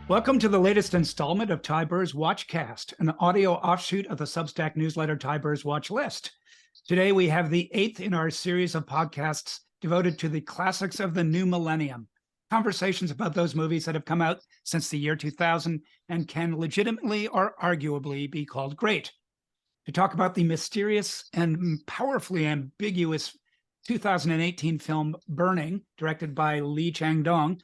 Welcome to the latest installment of Ty Burr's WatchCast, an audio offshoot of the Substack newsletter Ty Burr's Watch List. Today, we have the 8th in our series of podcasts devoted to the classics of the new millennium, conversations about those movies that have come out since the year 2000 and can legitimately or arguably be called great. To talk about the mysterious and powerfully ambiguous 2018 film Burning, directed by Lee Chang-dong,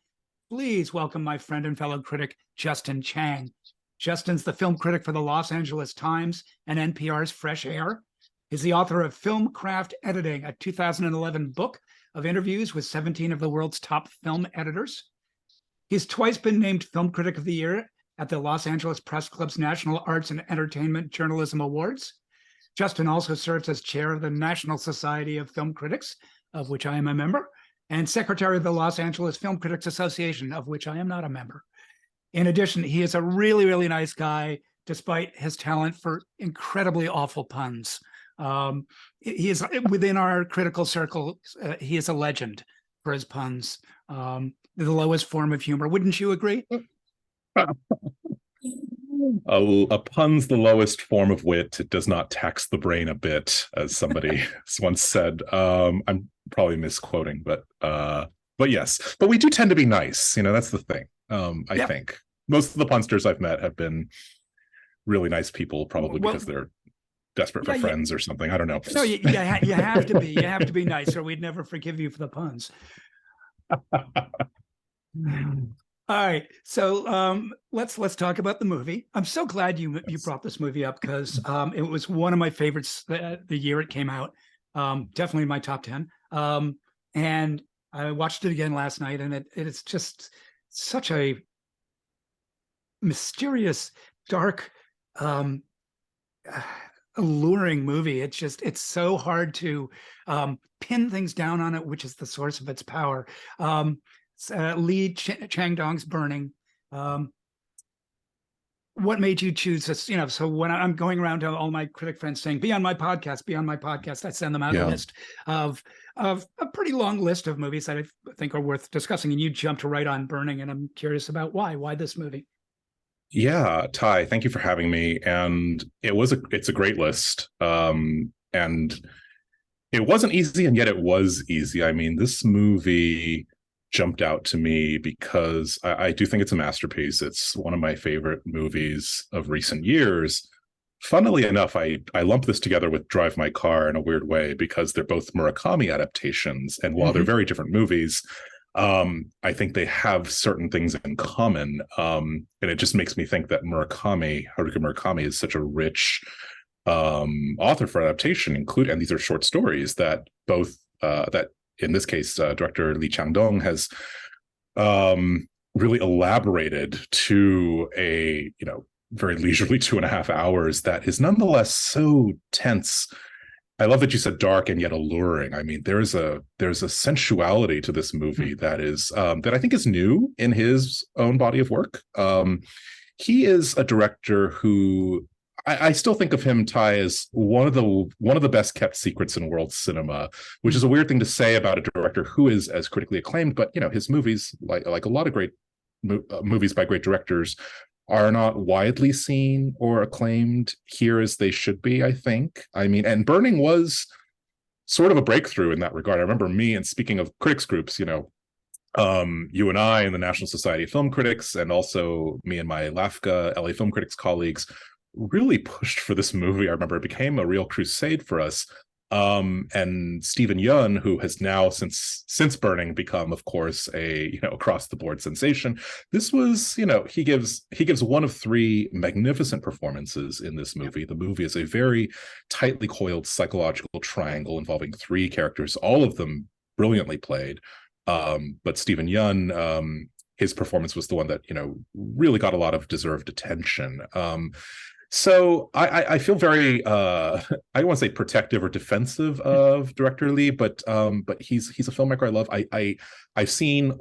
please welcome my friend and fellow critic, Justin Chang. Justin's the film critic for the Los Angeles Times and NPR's Fresh Air. He's the author of Film Craft Editing, a 2011 book of interviews with 17 of the world's top film editors. He's twice been named Film Critic of the Year at the Los Angeles Press Club's National Arts and Entertainment Journalism Awards. Justin also serves as chair of the National Society of Film Critics, of which I am a member, and secretary of the Los Angeles Film Critics Association, of which I am not a member. In addition, he is a really, really nice guy, despite his talent for incredibly awful puns. He is within our critical circle. He is a legend for his puns, the lowest form of humor. Wouldn't you agree? A pun's the lowest form of wit. It does not tax the brain a bit, as somebody once said. I'm probably misquoting, but yes. But we do tend to be nice. That's the thing. I think most of the punsters I've met have been really nice people, probably because they're desperate for friends or something. I don't know. No, you have to be. You have to be nice, or we'd never forgive you for the puns. All right, so let's talk about the movie. I'm so glad you brought this movie up because it was one of my favorites the year it came out. Definitely in my top 10. And I watched it again last night, and it's just such a mysterious, dark, alluring movie. It's so hard to pin things down on it, which is the source of its power. Lee Chang-dong's Burning. What made you choose this? So when I'm going around to all my critic friends saying, be on my podcast, I send them out a list of a pretty long list of movies that I think are worth discussing. And you jumped right on Burning, and I'm curious about why this movie. Yeah, Ty, thank you for having me. And it's a great list. And it wasn't easy, and yet it was easy. I mean, this movie jumped out to me because I do think it's a masterpiece. It's one of my favorite movies of recent years. Funnily enough, I lump this together with Drive My Car in a weird way because they're both Murakami adaptations. And while they're very different movies, I think they have certain things in common. And it just makes me think that Haruki Murakami is such a rich author for adaptation, and these are short stories that both that in this case, director Lee Chang-dong has really elaborated to a very leisurely 2.5 hours that is nonetheless so tense. I love that you said dark and yet alluring. I mean, there's a sensuality to this movie that is that I think is new in his own body of work. He is a director who I still think of him, Ty, as one of the best kept secrets in world cinema, which is a weird thing to say about a director who is as critically acclaimed. But his movies, like a lot of great movies by great directors, are not widely seen or acclaimed here as they should be, I think. I mean, and Burning was sort of a breakthrough in that regard. I remember me, and speaking of critics groups, you and I and the National Society of Film Critics, and also me and my LAFCA, LA Film Critics colleagues, really pushed for this movie. I remember it became a real crusade for us. And Steven Yeun, who has now since Burning become, of course, a across the board sensation. This was, he gives one of 3 magnificent performances in this movie. The movie is a very tightly coiled psychological triangle involving 3 characters, all of them brilliantly played. But Steven Yeun, his performance was the one that really got a lot of deserved attention. So I feel very I don't want to say protective or defensive of director Lee, but he's a filmmaker I love. I've seen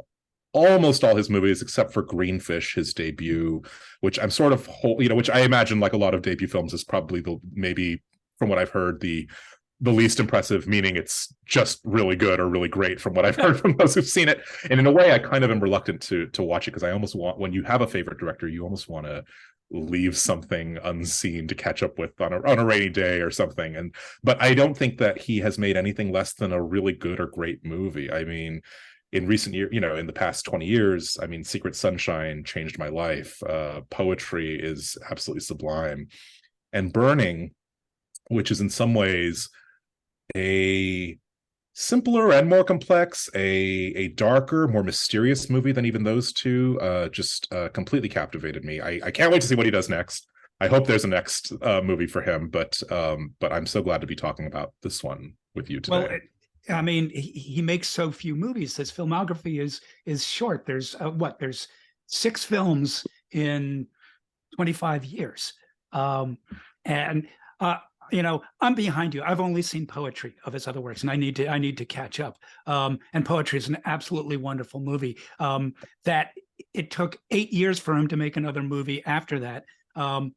almost all his movies except for Greenfish, his debut, which I'm sort of which I imagine, like a lot of debut films, is probably maybe from what I've heard, the the least impressive, meaning it's just really good or really great from what I've heard from those who've seen it. And in a way, I kind of am reluctant to watch it, because I almost want, when you have a favorite director, you almost want to leave something unseen to catch up with on a rainy day or something. But I don't think that he has made anything less than a really good or great movie. I mean, in recent years, in the past 20 years, I mean, Secret Sunshine changed my life. Poetry is absolutely sublime. And Burning, which is in some ways a simpler and more complex, a darker, more mysterious movie than even those two, just completely captivated me. I can't wait to see what he does next. I hope there's a next movie for him, but I'm so glad to be talking about this one with you today. Well, I mean, he makes so few movies. His filmography is short. There's there's 6 films in 25 years. I'm behind you. I've only seen Poetry of his other works, and I need to catch up. And Poetry is an absolutely wonderful movie. That it took 8 years for him to make another movie after that. And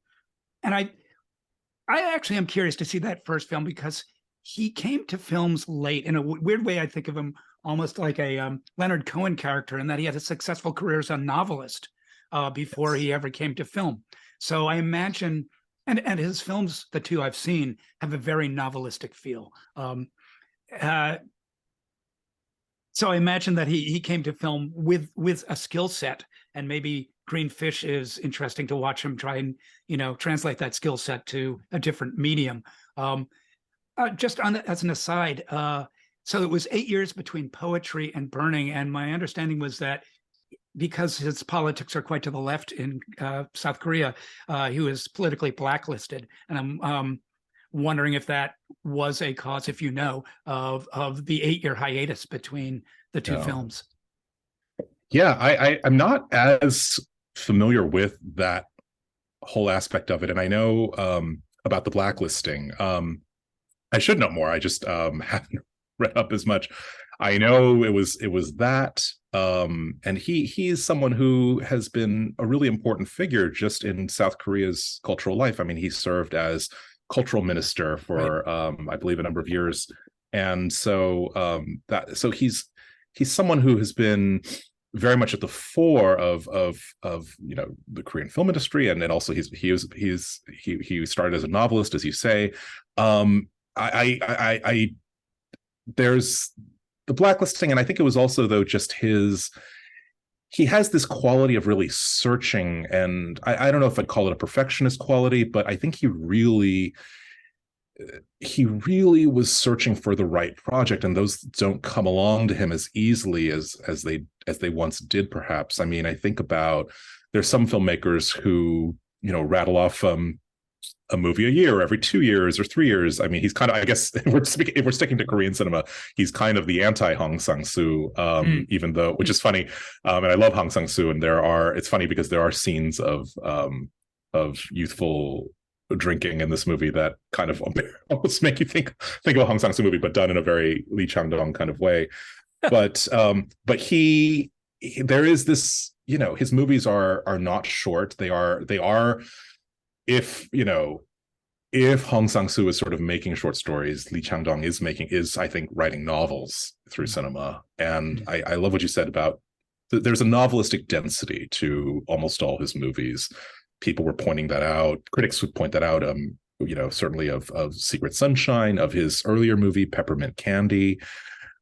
I actually am curious to see that first film, because he came to films late. In a weird way, I think of him almost like a Leonard Cohen character, in that he had a successful career as a novelist before he ever came to film. So I imagine, and his films, the 2 I've seen, have a very novelistic feel. So I imagine that he came to film with a skill set, and maybe Green Fish is interesting to watch him try and translate that skill set to a different medium. Just as an aside, so it was 8 years between Poetry and Burning, and my understanding was that because his politics are quite to the left in South Korea, he was politically blacklisted. And I'm wondering if that was a cause, if of the 8-year hiatus between the 2 films. Yeah, I'm not as familiar with that whole aspect of it, and I know about the blacklisting. I should know more. I just haven't read up as much. I know it was that, and he's someone who has been a really important figure just in South Korea's cultural life. I mean, he served as cultural minister for I believe a number of years, and so he's someone who has been very much at the fore of the Korean film industry, and then also he started as a novelist, as you say. There's the blacklisting, and I think it was also, though, just he has this quality of really searching, and I don't know if I'd call it a perfectionist quality, but I think he really was searching for the right project, and those don't come along to him as easily as they once did, perhaps. I mean, I think about, there's some filmmakers who rattle off a movie a year, or every 2 years or 3 years. I mean, he's kind of, I guess, if we're sticking to Korean cinema, he's kind of the anti Hong Sang-soo, even though, which is funny. And I love Hong Sang-soo, and it's funny because there are scenes of youthful drinking in this movie that kind of almost make you think of a Hong Sang-soo movie, but done in a very Lee Chang-dong kind of way. But there is this, his movies are not short. They are. If Hong Sang-soo is sort of making short stories, Lee Chang-dong is I think writing novels through cinema. And I love what you said about there's a novelistic density to almost all his movies. People were pointing that out. Critics would point that out. Certainly of Secret Sunshine, of his earlier movie Peppermint Candy.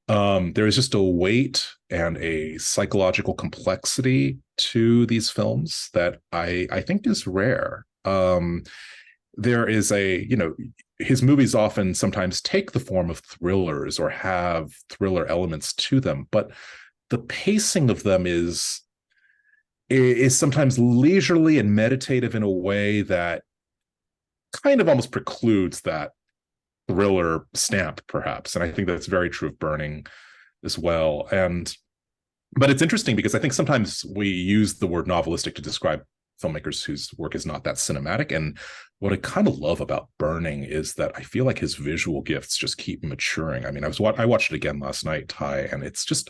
There is just a weight and a psychological complexity to these films that I think is rare. There is his movies often sometimes take the form of thrillers or have thriller elements to them, but the pacing of them is sometimes leisurely and meditative in a way that kind of almost precludes that thriller stamp, perhaps. And I think that's very true of Burning as well. But it's interesting because I think sometimes we use the word novelistic to describe filmmakers whose work is not that cinematic. And what I kind of love about Burning is that I feel like his visual gifts just keep maturing. I mean, I watched it again last night, Ty, and it's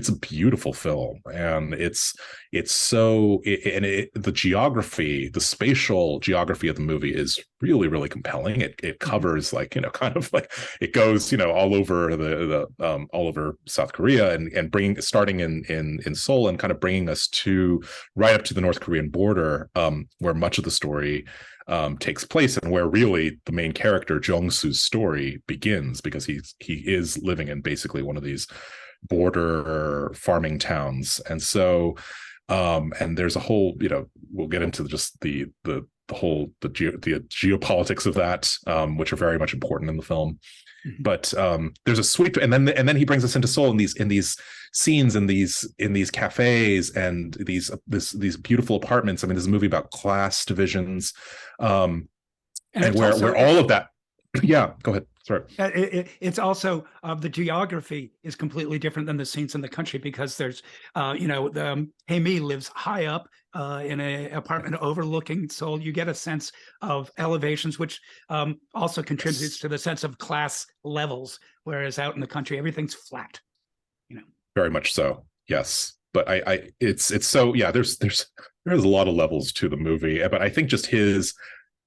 a beautiful film, and the geography, the spatial geography of the movie is really, really compelling. It covers, like, kind of like, it goes, all over all over South Korea, and starting in Seoul, and kind of bringing us to right up to the North Korean border, where much of the story takes place, and where really the main character Jong-soo's story begins, because he is living in basically one of these border farming towns. And so and there's a whole, we'll get into just the geopolitics of that, which are very much important in the film. Mm-hmm. But there's a sweet, and then he brings us into Seoul in these scenes, in these cafes, and these beautiful apartments. I mean, this is a movie about class divisions, and where all of that. Yeah, go ahead. Sorry. It's also the geography is completely different than the scenes in the country, because there's, Hae-mi lives high up in an apartment overlooking Seoul. You get a sense of elevations, which also contributes to the sense of class levels, whereas out in the country, everything's flat. Very much so. Yes. But it's so, yeah, there's a lot of levels to the movie, but I think just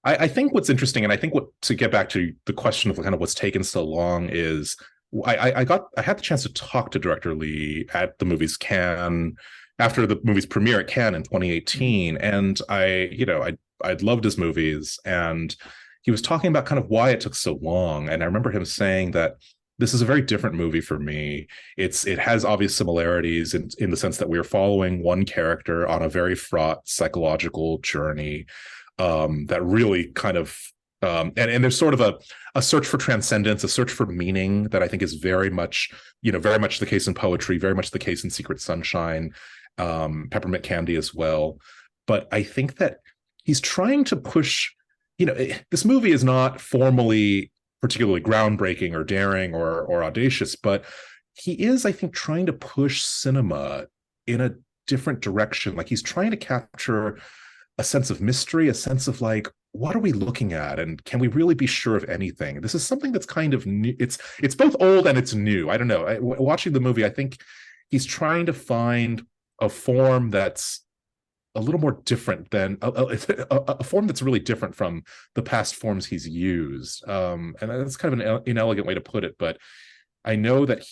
I think what's interesting, and I think to get back to the question of kind of what's taken so long, is I had the chance to talk to director Lee at the movie's Cannes, after the movie's premiere at Cannes in 2018, and I'd loved his movies, and he was talking about kind of why it took so long. And I remember him saying that this is a very different movie for me. It has obvious similarities in the sense that we are following one character on a very fraught psychological journey, that really kind of and there's sort of a search for transcendence, a search for meaning, that I think is very much the case in poetry, very much the case in Secret Sunshine, Peppermint Candy as well. But I think that he's trying to push, this movie is not formally particularly groundbreaking or daring or audacious, but he is, I think, trying to push cinema in a different direction. Like, he's trying to capture a sense of mystery, a sense of, like, what are we looking at, and can we really be sure of anything? This is something that's kind of new. It's both old and it's new. I don't know. Watching the movie, I think he's trying to find a form that's a little more different than a form that's really different from the past forms he's used. And that's kind of an inelegant way to put it, but I know that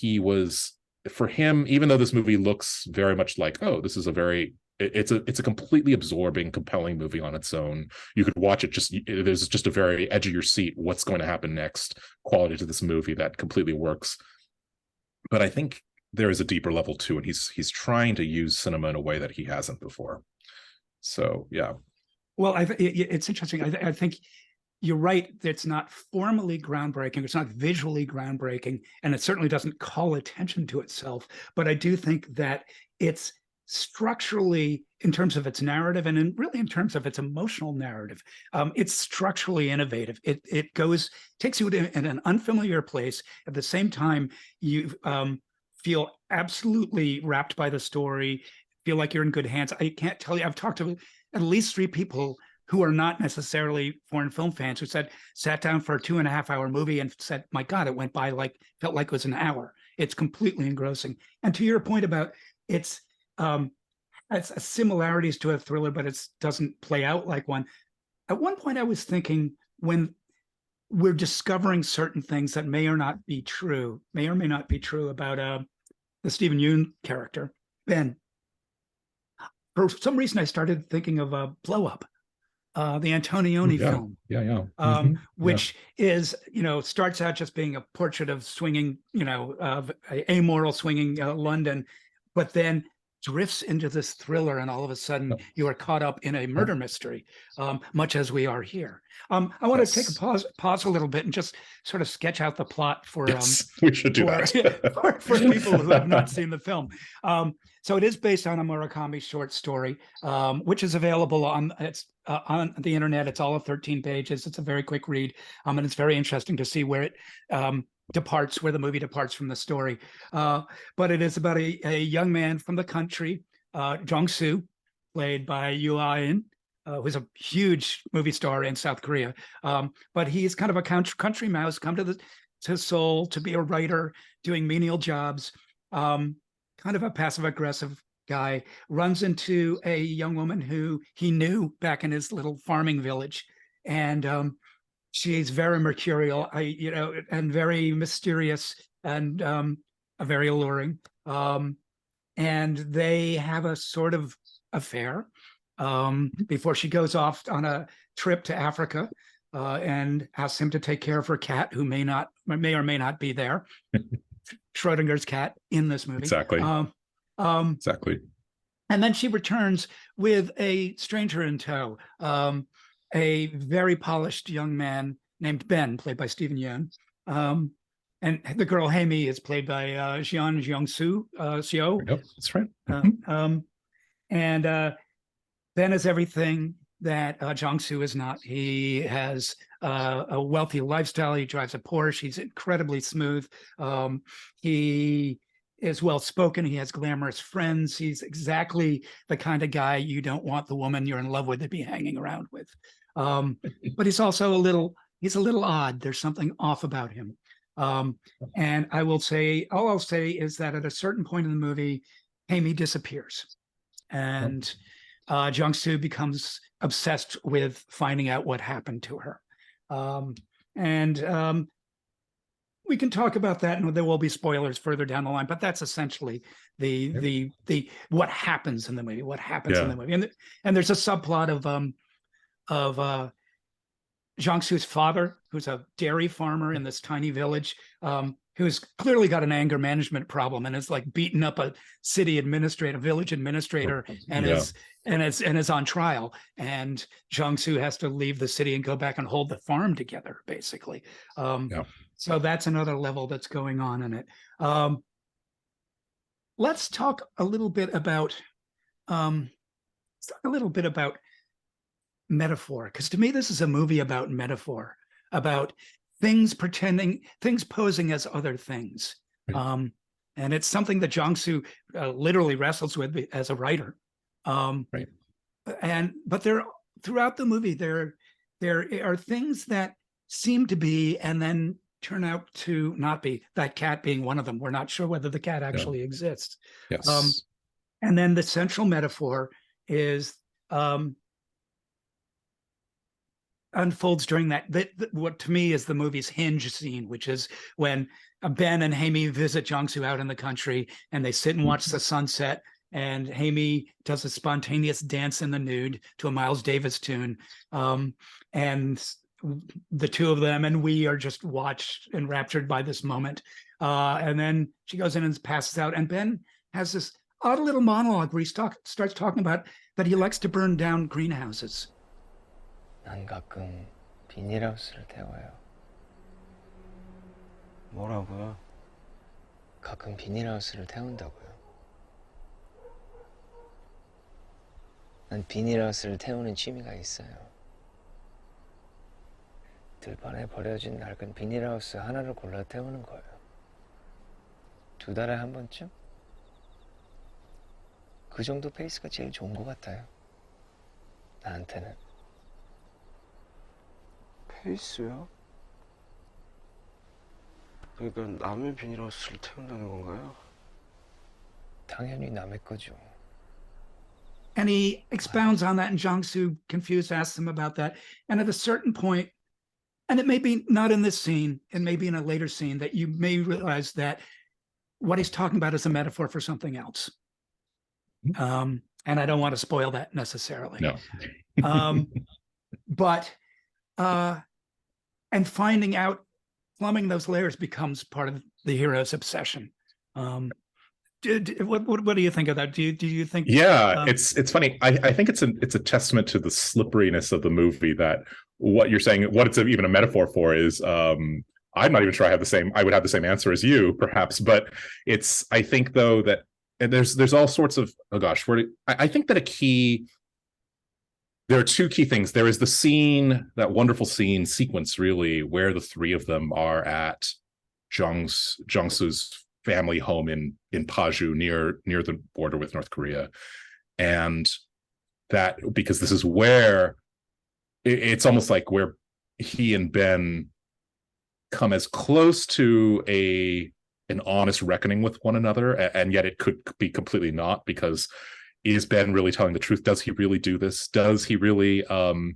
for him, even though this movie looks very much like, oh, this is it's a completely absorbing, compelling movie on its own. You could watch it, there's just a very edge of your seat, what's going to happen next quality to this movie that completely works. But I think there is a deeper level too, and he's trying to use cinema in a way that he hasn't before. So yeah. Well, it's interesting. I think you're right. It's not formally groundbreaking. It's not visually groundbreaking, and it certainly doesn't call attention to itself. But I do think that it's structurally, in terms of its narrative, and really in terms of its emotional narrative, it's structurally innovative. It takes you in an unfamiliar place. At the same time, you feel absolutely wrapped by the story, feel like you're in good hands. I can't tell you, I've talked to at least 3 people who are not necessarily foreign film fans who sat down for a 2.5-hour movie and said, my God, it went by felt like it was an hour. It's completely engrossing. And to your point about it's similarities to a thriller, but it doesn't play out like one. At one point I was thinking, when we're discovering certain things that may or may not be true about the Stephen Yeun character, Ben, for some reason I started thinking of Blow Up, the Antonioni film. Which is, starts out just being a portrait of swinging, of amoral swinging London, but then drifts into this thriller, and all of a sudden you are caught up in a murder mystery, much as we are here. I want to take a pause a little bit and just sort of sketch out the plot for we should do that for people who have not seen the film. So it is based on a Murakami short story, which is available on the internet. It's all of 13 pages. It's a very quick read, and it's very interesting to see where it where the movie departs from the story. But it is about a young man from the country, Jong-soo, played by Yoo Ah-in, who's a huge movie star in South Korea. But he's kind of a country mouse, come to Seoul to be a writer, doing menial jobs. Kind of a passive aggressive guy, runs into a young woman who he knew back in his little farming village, and she's very mercurial, and very mysterious, and very alluring. And they have a sort of affair before she goes off on a trip to Africa, and asks him to take care of her cat, who may or may not be there. Schrodinger's cat in this movie. Exactly. Exactly. And then she returns with a stranger in tow, a very polished young man named Ben, played by Stephen Yeun. And the girl Haimi is played by Jeon Jeong-soo, Seo. Yep, that's right. And Ben is everything that Jong-soo is not. He has a wealthy lifestyle. He drives a Porsche. He's incredibly smooth. He is well-spoken. He has glamorous friends. He's exactly the kind of guy you don't want the woman you're in love with to be hanging around with. But he's also a little odd. There's something off about him. And all I'll say is that at a certain point in the movie, Amy disappears, and Jung-soo becomes obsessed with finding out what happened to her. We can talk about that, and there will be spoilers further down the line, but that's essentially the what happens in the movie. In the movie, and there's a subplot of Jung-soo's father, who's a dairy farmer in this tiny village, who's clearly got an anger management problem and is like beaten up a village administrator, and is on trial. And Jung-soo has to leave the city and go back and hold the farm together, basically. So that's another level that's going on in it. Let's talk a little bit about metaphor, because to me this is a movie about metaphor, about things posing as other things. Right. And it's something that Jung-soo literally wrestles with as a writer. Right. But throughout the movie there are things that seem to be and then turn out to not be, that cat being one of them. We're not sure whether the cat actually exists. Yes. And then the central metaphor is unfolds during that what to me is the movie's hinge scene, which is when Ben and Haimi visit Jung-soo out in the country, and they sit and watch the sunset, and Haimi does a spontaneous dance in the nude to a Miles Davis tune, and the two of them and we are just enraptured by this moment, and then she goes in and passes out, and Ben has this odd little monologue where he starts talking about that he likes to burn down greenhouses. 난 가끔 비닐하우스를 태워요. 뭐라고요? 가끔 비닐하우스를 태운다고요. 난 비닐하우스를 태우는 취미가 있어요. 들판에 버려진 낡은 비닐하우스 하나를 골라 태우는 거예요. 2달에 한 번쯤? 그 정도 페이스가 제일 좋은 것 같아요. 나한테는. 페이스요? 그러니까 남의 비닐하우스를 태운다는 건가요? 당연히 남의 거죠. And he expounds on that, and Jung-soo, confused, asks him about that. And at a certain point, and it may be not in this scene, it may be in a later scene, that you may realize that what he's talking about is a metaphor for something else. And I don't want to spoil that necessarily. No. And finding out, plumbing those layers becomes part of the hero's obsession. What do you think of that? Do you think? Yeah, it's funny. I think it's a testament to the slipperiness of the movie, that what you're saying, what it's even a metaphor for, is I'm not even sure I would have the same answer as you, perhaps, but I think though that, and there's all sorts of, I think that there are two key things. There is the scene, that wonderful scene sequence, really, where the three of them are at Jung-soo's family home in Paju, near the border with North Korea. And that, because this is where it's almost like where he and Ben come as close to an honest reckoning with one another, and yet it could be completely not, because is Ben really telling the truth? Does he really do this? Does he really go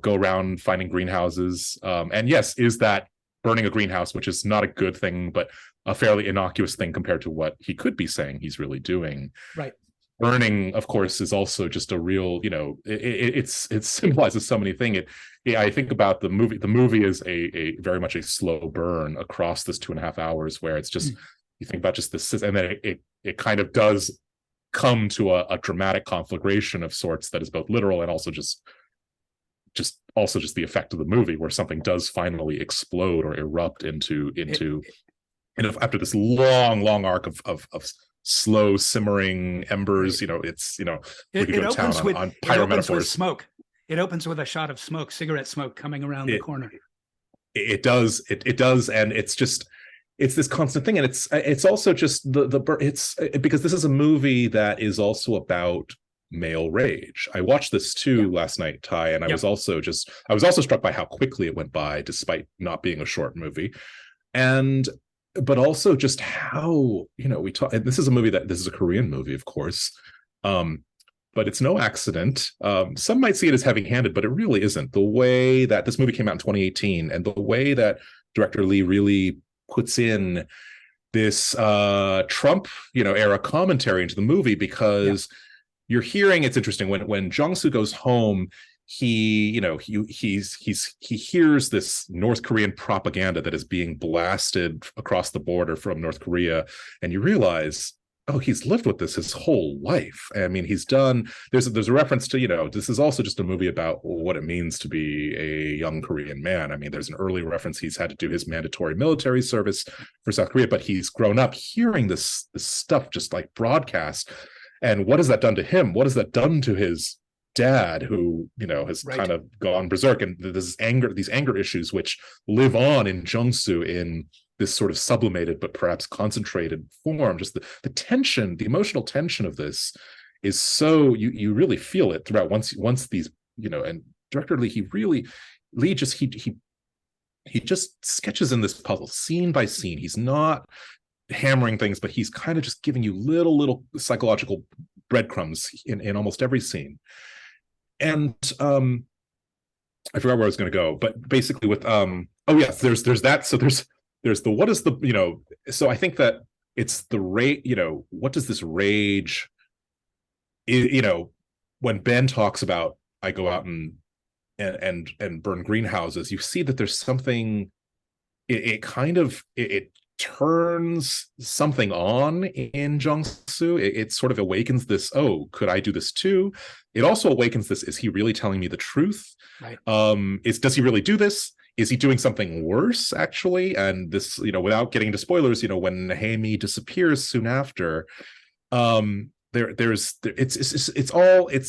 around finding greenhouses? And yes, is that burning a greenhouse, which is not a good thing, but a fairly innocuous thing compared to what he could be saying he's really doing. Right. Burning, of course, is also just a real, it symbolizes so many things. I think about the movie. The movie is a very much a slow burn across this 2.5 hours, where it's just, you think about just this, and then it kind of does come to a dramatic conflagration of sorts that is both literal and also just the effect of the movie, where something does finally explode or erupt into after this long arc of slow simmering embers. We could go to town on pyro metaphors. Smoke. It opens with a shot of smoke, cigarette smoke coming around the corner. It does, and it's this constant thing, and it's also just it's because this is a movie that is also about male rage. I watched this too last night, Ty, and I was also struck by how quickly it went by, despite not being a short movie, but also just how we talk. And this is a Korean movie, of course, but it's no accident. Some might see it as heavy-handed, but it really isn't. The way that this movie came out in 2018, and the way that director Lee really puts in this Trump era commentary into the movie, because you're hearing, it's interesting, when Jong-soo goes home, he hears this North Korean propaganda that is being blasted across the border from North Korea, and you realize, oh, he's lived with this his whole life. I mean, there's a reference to, this is also just a movie about what it means to be a young Korean man. I mean, there's an early reference, he's had to do his mandatory military service for South Korea, but he's grown up hearing this stuff just like broadcast. And what has that done to him? What has that done to his dad, who has kind of gone berserk? And these anger issues which live on in Jung-soo in this sort of sublimated but perhaps concentrated form. Just the tension, the emotional tension of this is so, you really feel it throughout. Once these, and director Lee just sketches in this puzzle scene by scene. He's not hammering things, but he's kind of just giving you little psychological breadcrumbs in almost every scene. And I forgot where I was going to go, but basically with there's that. So there's the, what is the, so I think that it's the rage, what does this rage, when Ben talks about, I go out and burn greenhouses, you see that there's something, it turns something on in Jung-soo. It sort of awakens this, oh, could I do this too? It also awakens this, is he really telling me the truth? Right. Does he really do this? Is he doing something worse, actually? And this, without getting into spoilers, when Hae-mi disappears soon after, it's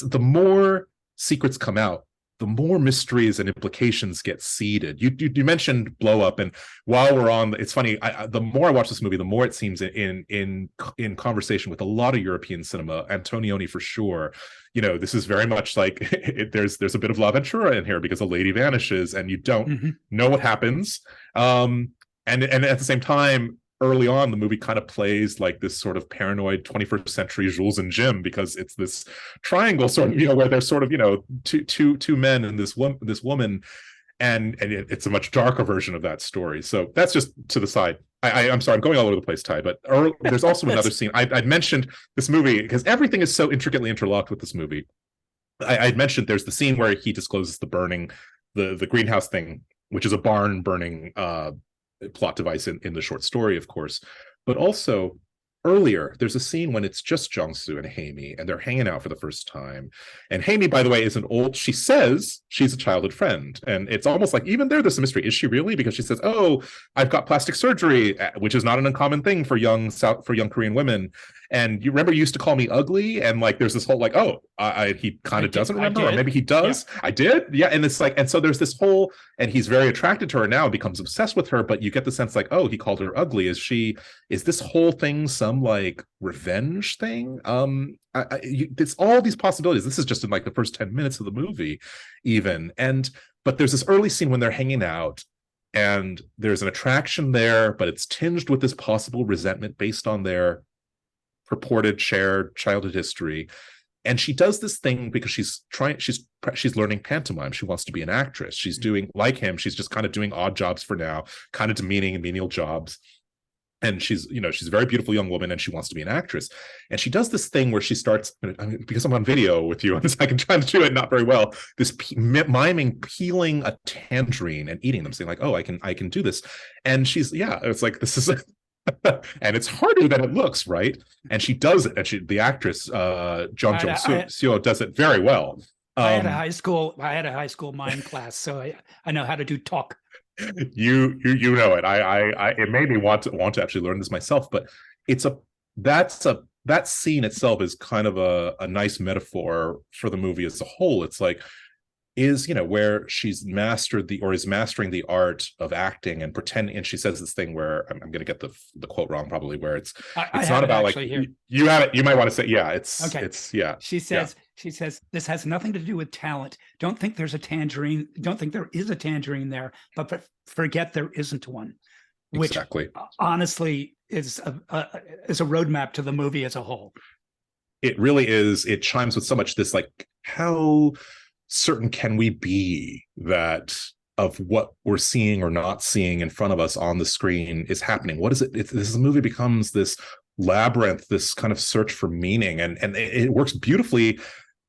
the more secrets come out, the more mysteries and implications get seeded. You mentioned blow up, and while we're on, it's funny. The more I watch this movie, the more it seems in conversation with a lot of European cinema, Antonioni for sure. This is very much like there's a bit of La Ventura in here, because a lady vanishes and you don't know what happens. And at the same time, early on, the movie kind of plays like this sort of paranoid 21st century Jules and Jim, because it's this triangle sort of, where there's sort of, two men and this woman, and it's a much darker version of that story. So that's just to the side. I'm sorry, I'm going all over the place, Ty, but there's also another scene. I'd mentioned this movie because everything is so intricately interlocked with this movie. I'd mentioned there's the scene where he discloses the burning, the greenhouse thing, which is a barn burning plot device in the short story, of course. But also earlier, there's a scene when it's just Jung-soo and Hae-mi, and they're hanging out for the first time. And Hae-mi, by the way, she says she's a childhood friend. And it's almost like, even there's a mystery. Is she really? Because she says, oh, I've got plastic surgery, which is not an uncommon thing for young Korean women. And you remember you used to call me ugly, and like there's this whole like, oh, he kind of doesn't remember, or maybe he does. Yeah. I did, yeah. And it's like, and so there's this whole, and he's very attracted to her now, becomes obsessed with her, but you get the sense like, oh, he called her ugly. Is this whole thing some like revenge thing? It's all these possibilities. This is just in like the first 10 minutes of the movie, even. But there's this early scene when they're hanging out, and there's an attraction there, but it's tinged with this possible resentment based on their purported shared childhood history. And she does this thing because she's learning pantomime. She wants to be an actress. She's doing, like him, she's just kind of doing odd jobs for now, kind of demeaning and menial jobs. And she's a very beautiful young woman, and she wants to be an actress. And she does this thing where she starts, because I'm on video with you, I can try to do it not very well, this miming peeling a tangerine and eating them, saying like, oh, I can do this. And it's like, this is and it's harder than it looks, right? And she does it, and the actress Jung Jung-seo does it very well. I had a high school mime class, so I know how to do talk. You know it. I it made me want to actually learn this myself. But that scene itself is kind of a nice metaphor for the movie as a whole. It's like, where she's mastering the art of acting and pretending, and she says this thing where I'm going to get the quote wrong probably, where it's not about like you have it. You might want to say, yeah, it's okay. It's yeah. She says this has nothing to do with talent. Don't think there's a tangerine. Don't think there is a tangerine there, but forget there isn't one. Which exactly, honestly, is a roadmap to the movie as a whole. It really is. It chimes with so much this like, how certain can we be that of what we're seeing or not seeing in front of us on the screen is happening? What is it? This movie becomes this labyrinth, this kind of search for meaning, and it works beautifully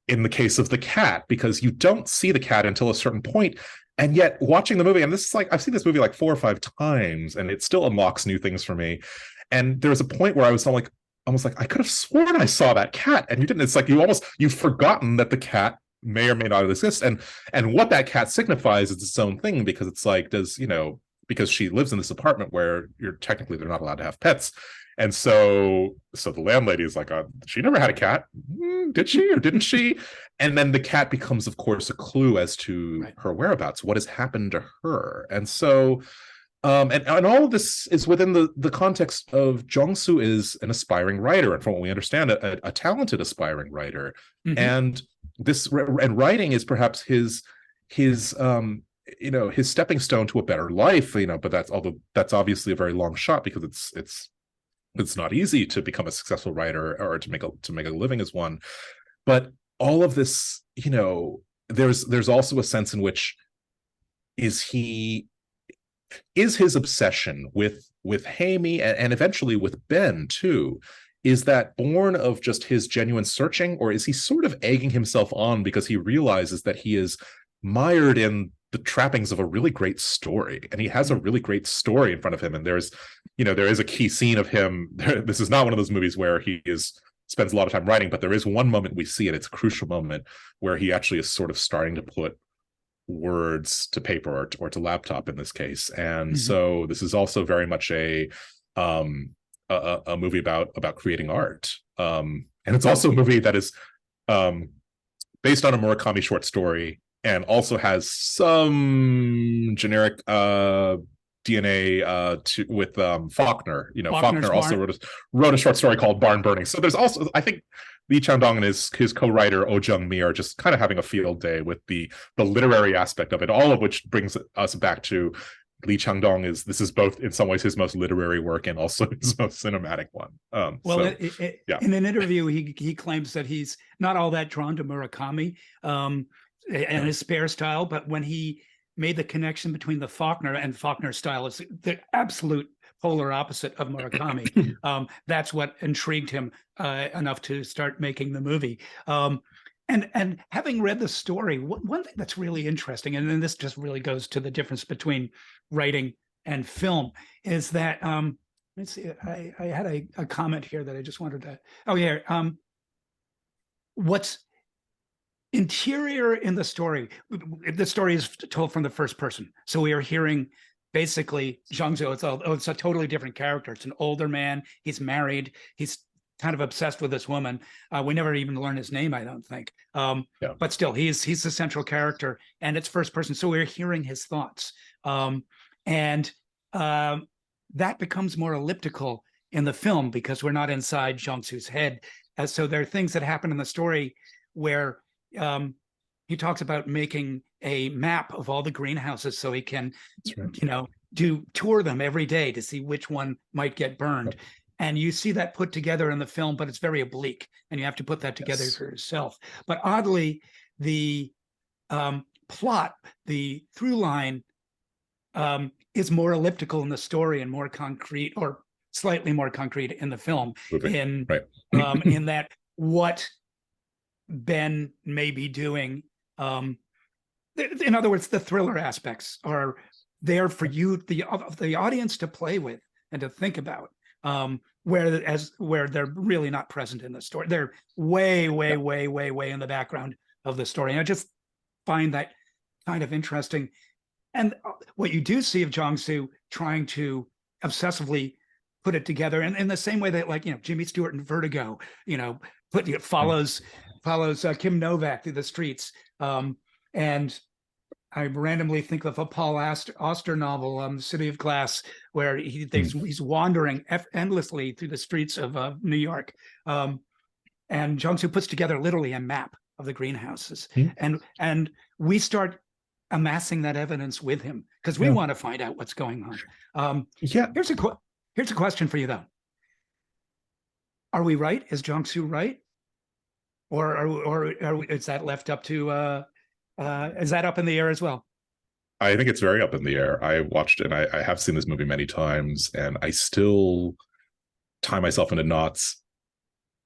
in the case of the cat, because you don't see the cat until a certain point. And yet watching the movie, and this is like, I've seen this movie like 4 or 5 times, and it still unlocks new things for me. And there was a point where I was almost like, I could have sworn I saw that cat, and you didn't. It's like you've forgotten that the cat may or may not exist, and what that cat signifies is its own thing, because it's like, because she lives in this apartment where they're not allowed to have pets. And so the landlady is like, she never had a cat. Did she or didn't she? And then the cat becomes, of course, a clue as to her whereabouts, what has happened to her. And so, and all of this is within the context of Jung-soo is an aspiring writer, and from what we understand, a talented aspiring writer. Mm-hmm. And writing is perhaps his stepping stone to a better life. But that's obviously a very long shot, because it's not easy to become a successful writer or to make a living as one. But all of this, there's also a sense in which is his obsession with Hamey and eventually with Ben too, is that born of just his genuine searching, or is he sort of egging himself on because he realizes that he is mired in the trappings of a really great story, and he has a really great story in front of him? And there is a key scene of him. This is not one of those movies where he spends a lot of time writing, but there is one moment we see, and it's a crucial moment, where he actually is sort of starting to put words to paper or to laptop in this case. And so this is also very much a movie about creating art. And it's also a movie that is based on a Murakami short story, and also has some generic DNA with Faulkner. Faulkner also wrote a short story called Barn Burning. So there's also, I think, Lee Chang-dong and his co-writer Oh Jung-mi are just kind of having a field day with the literary aspect of it, all of which brings us back to Lee Chang-dong this is both in some ways his most literary work and also his most cinematic one. In an interview, he claims that he's not all that drawn to Murakami and his spare style, but when he made the connection between the Faulkner style is the absolute polar opposite of Murakami. That's what intrigued him enough to start making the movie. And having read the story, one thing that's really interesting, and then this just really goes to the difference between writing and film, is that let's see, I had a comment here that I just wanted to. What's interior in the story? The story is told from the first person, so we are hearing basically Jung-soo. It's a totally different character. It's an older man. He's married. He's kind of obsessed with this woman. We never even learn his name, I don't think. But still, he's the central character, and it's first person, so we're hearing his thoughts. And that becomes more elliptical in the film because we're not inside Jung-Soo's head. So there are things that happen in the story where he talks about making a map of all the greenhouses so he can, tour them every day to see which one might get burned. Right. And you see that put together in the film, but it's very oblique, and you have to put that together for yourself. But oddly, the plot, the through line, is more elliptical in the story and more concrete, or slightly more concrete in the film. In that what Ben may be doing. In other words, the thriller aspects are there for you, the audience, to play with and to think about. Where they're really not present in the story. They're way in the background of the story. And I just find that kind of interesting. And what you do see of Jung-Soo trying to obsessively put it together, and in the same way that Jimmy Stewart in Vertigo, follows Kim Novak through the streets. And I randomly think of a Paul Auster novel, The City of Glass, where he's wandering endlessly through the streets of New York. And Jung-Soo puts together literally a map of the greenhouses. And we start amassing that evidence with him because we want to find out what's going on. Here's a question for you, though. Are we right? Is Jung-Soo right? Or is that left up to... is that up in the air as well? I think it's very up in the air. I watched it, and I have seen this movie many times, and I still tie myself into knots.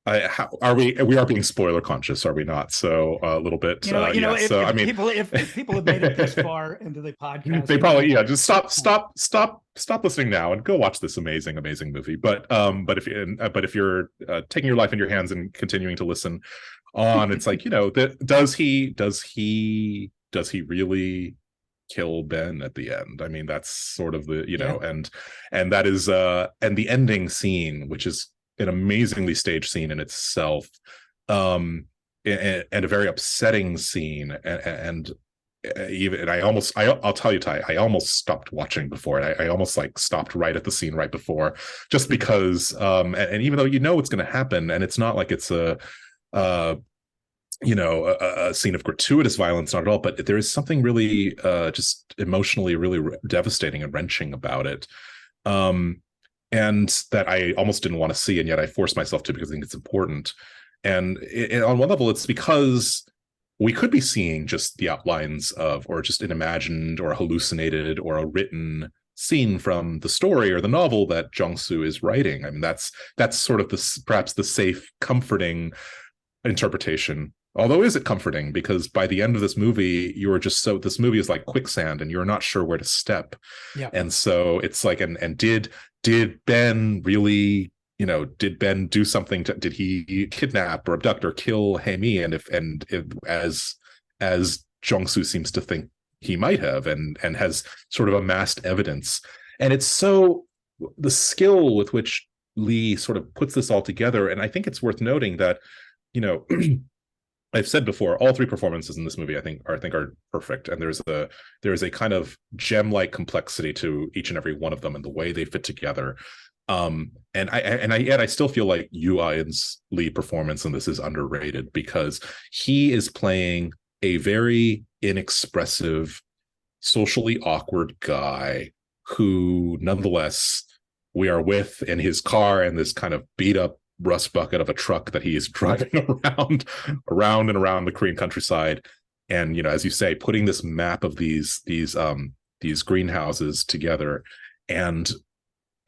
We are being spoiler conscious, are we not? So a little bit. If people have made it this far into the podcast, they probably just stop listening now and go watch this amazing movie. But if you're taking your life in your hands and continuing to listen on, it's like, does he really kill Ben at the end? I mean, that's sort of the and that is and the ending scene, which is an amazingly staged scene in itself, and a very upsetting scene, and I'll tell you, Ty, I almost stopped watching before it. I almost stopped right at the scene right before, just because and even though it's going to happen, and it's not like it's a scene of gratuitous violence, not at all, but there is something really just emotionally really devastating and wrenching about it, and that I almost didn't want to see, and yet I forced myself to because I think it's important. And on one level, it's because we could be seeing just the outlines of, or just an imagined or a hallucinated or a written scene from the story or the novel that Jung-Soo is writing. I mean, that's sort of perhaps the safe, comforting interpretation. Although, is it comforting? Because by the end of this movie, you are just this movie is like quicksand, and you're not sure where to step. Yeah. And so it's like, and did Ben really, did Ben do something did he kidnap or abduct or kill Hae-mi? And if as Jung-Soo seems to think he might have, and has sort of amassed evidence. And it's so, the skill with which Lee sort of puts this all together. And I think it's worth noting that, I've said before, all three performances in this movie I think are perfect, and there's a kind of gem-like complexity to each and every one of them and the way they fit together. And I still feel like Yoo Eun's lead performance in this is underrated, because he is playing a very inexpressive, socially awkward guy who, nonetheless, we are with in his car in this kind of beat up rust bucket of a truck that he is driving around and around the Korean countryside. And, as you say, putting this map of these greenhouses together, and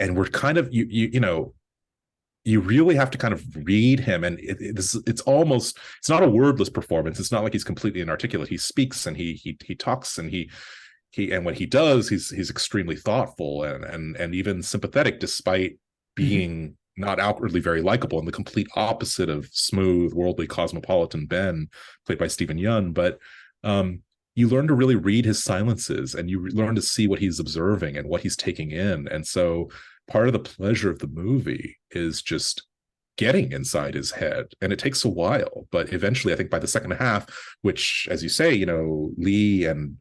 we're kind of, you really have to kind of read him. And it's not a wordless performance. It's not like he's completely inarticulate. He speaks and he talks, and and when he does, he's extremely thoughtful and even sympathetic, despite being not outwardly very likable, and the complete opposite of smooth, worldly, cosmopolitan Ben, played by Stephen Yeun. But you learn to really read his silences, and you learn to see what he's observing and what he's taking in. And so part of the pleasure of the movie is just getting inside his head, and it takes a while, but eventually I think by the second half, which, as you say, Lee and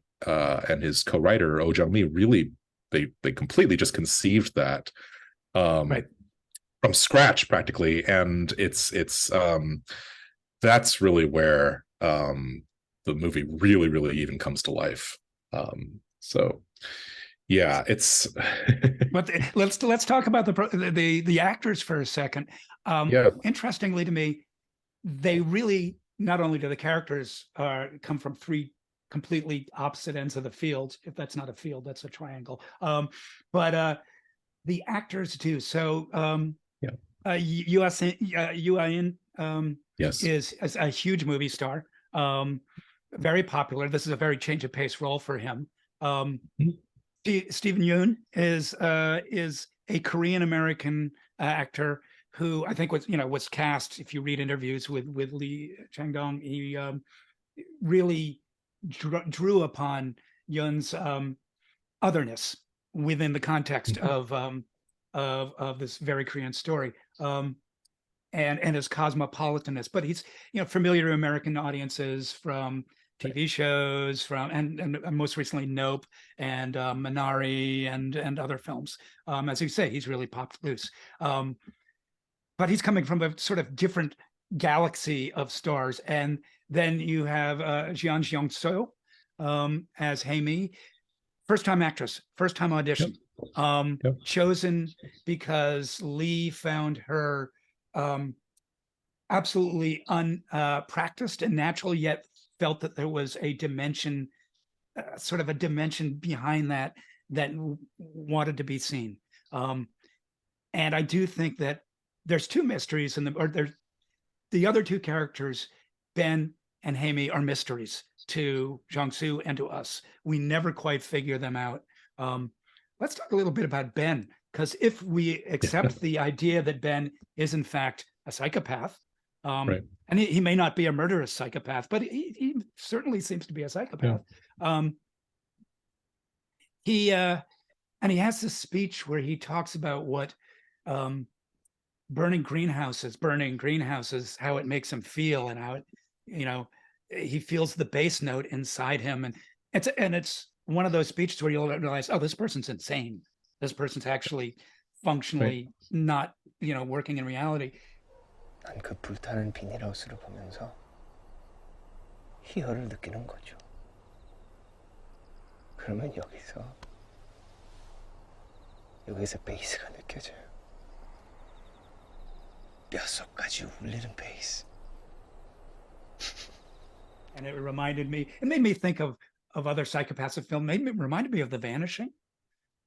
his co-writer Oh Jung-mi really they completely just conceived that Right. from scratch practically, and it's that's really where the movie really even comes to life. So yeah, it's But let's talk about the actors for a second. yeah, Interestingly to me, they really, not only do the characters come from three completely opposite ends of the field. If that's not a field, that's a triangle. But the actors too. So UIN yes, is a huge movie star, very popular. This is a very change of pace role for him. Stephen Yeun is a Korean American actor who I think was cast. If you read interviews with Lee Chang-dong, he really drew upon Yeun's otherness within the context of this very Korean story, and his cosmopolitanness. But he's familiar to American audiences from TV shows, and most recently Nope and Minari and other films. As you say, he's really popped loose. But he's coming from a sort of different galaxy of stars. And then you have Jeon Jeong-seo as Hae-mi, first-time actress, first-time audition, chosen because Lee found her absolutely unpracticed and natural, yet felt that there was a dimension, sort of a dimension behind that wanted to be seen. And I do think that there's two mysteries the other two characters, Ben and Hae-mi, are mysteries to Jong-soo and to us. We never quite figure them out. Let's talk a little bit about Ben, because if we accept the idea that Ben is in fact a psychopath, right. And he may not be a murderous psychopath, but he certainly seems to be a psychopath. He has this speech where he talks about what burning greenhouses, how it makes him feel, and how it, he feels the bass note inside him, and it's one of those speeches where you'll realize, oh, this person's insane. This person's actually functionally not, working in reality. 난 그 불타는 비닐하우스를 보면서 희열을 느끼는 거죠. 그러면 여기서 베이스가 느껴져요. 뼛속까지 울리는 베이스. And it made me think of other psychopaths of film. Reminded me of The Vanishing.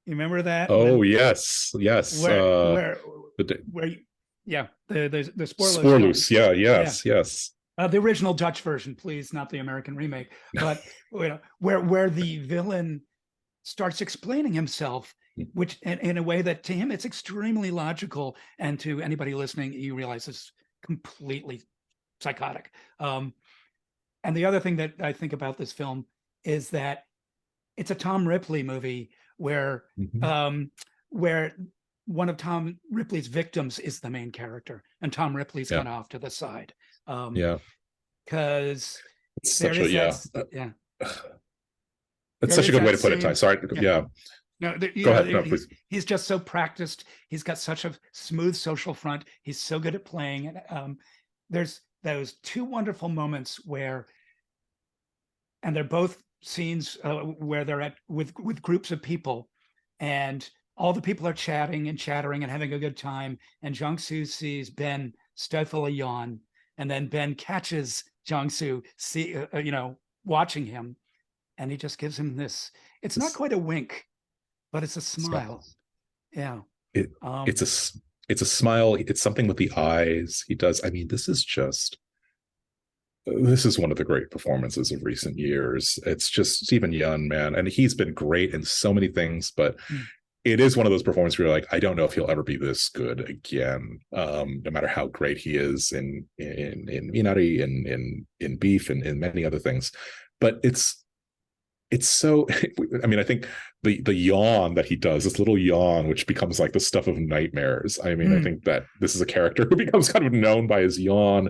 You remember that? Oh, yes. Where the Spoorloos. Yes. The original Dutch version, please, not the American remake. But where the villain starts explaining himself, which in a way that to him it's extremely logical, and to anybody listening, you realize it's completely psychotic. And the other thing that I think about this film is that it's a Tom Ripley movie where one of Tom Ripley's victims is the main character, and Tom Ripley's kind of off to the side. Because it's such a it's such a good way to put it, Ty. Sorry. No, go ahead. No, please. He's just so practiced. He's got such a smooth social front. He's so good at playing. And there's those two wonderful moments and they're both scenes where they're with groups of people, and all the people are chatting and chattering and having a good time. And Jong-soo sees Ben stifle a yawn, and then Ben catches Jong-soo, watching him, and he just gives him this. It's not quite a wink, but it's a smile. Yeah. It's a smile. It's something with the eyes. He does. I mean, this is one of the great performances of recent years. It's just Stephen Yeun, man. And he's been great in so many things, but it is one of those performances where you're like, I don't know if he'll ever be this good again. No matter how great he is in Minari, in Beef, and in many other things. But it's it's so, I mean, I think the yawn that he does, this little yawn, which becomes like the stuff of nightmares. I mean, I think that this is a character who becomes kind of known by his yawn.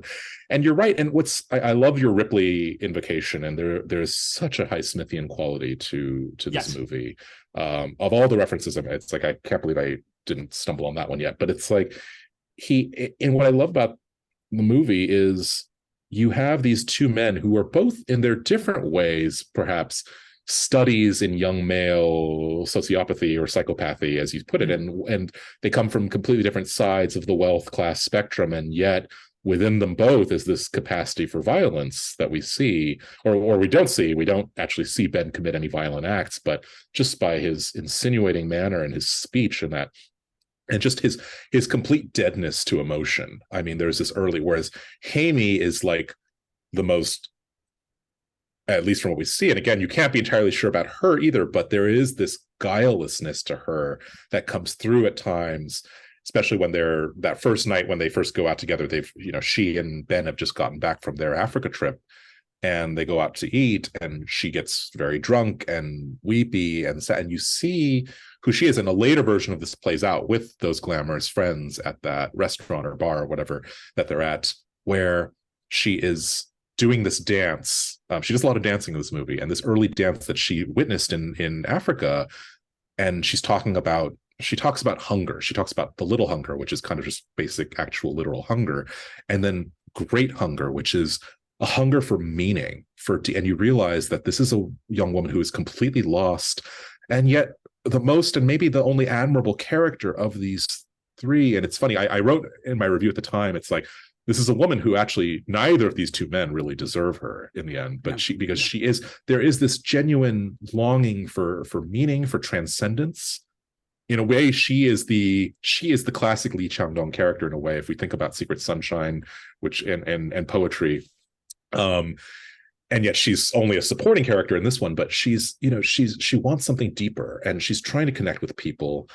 And you're right. And I love your Ripley invocation, and there's such a Highsmithian quality to this movie. Of all the references, I mean, it's like, I can't believe I didn't stumble on that one yet. But it's like, and what I love about the movie is you have these two men who are both in their different ways, perhaps, studies in young male sociopathy or psychopathy, as you put it, and they come from completely different sides of the wealth class spectrum, and yet within them both is this capacity for violence that we see, or we don't see. We don't actually see Ben commit any violent acts, but just by his insinuating manner and his speech and that, and just his complete deadness to emotion. I mean, there's this early, whereas Hamey is like the most, at least from what we see, and again, you can't be entirely sure about her either, but there is this guilelessness to her that comes through at times, especially when they're that first night when they first go out together. They've, she and Ben have just gotten back from their Africa trip, and they go out to eat, and she gets very drunk and weepy and sad, and you see who she is. And a later version of this plays out with those glamorous friends at that restaurant or bar or whatever that they're at, where she is doing this dance. She does a lot of dancing in this movie, and this early dance that she witnessed in Africa. And she talks about hunger. She talks about the little hunger, which is kind of just basic, actual, literal hunger, and then great hunger, which is a hunger for meaning. And you realize that this is a young woman who is completely lost, and yet the most and maybe the only admirable character of these three. And it's funny, I wrote in my review at the time, it's like, this is a woman who actually, neither of these two men really deserve her in the end, but there is this genuine longing for meaning, for transcendence. In a way, she is the classic Lee Chang-dong character in a way, if we think about Secret Sunshine, which and poetry. And yet she's only a supporting character in this one, but she wants something deeper, and she's trying to connect with people.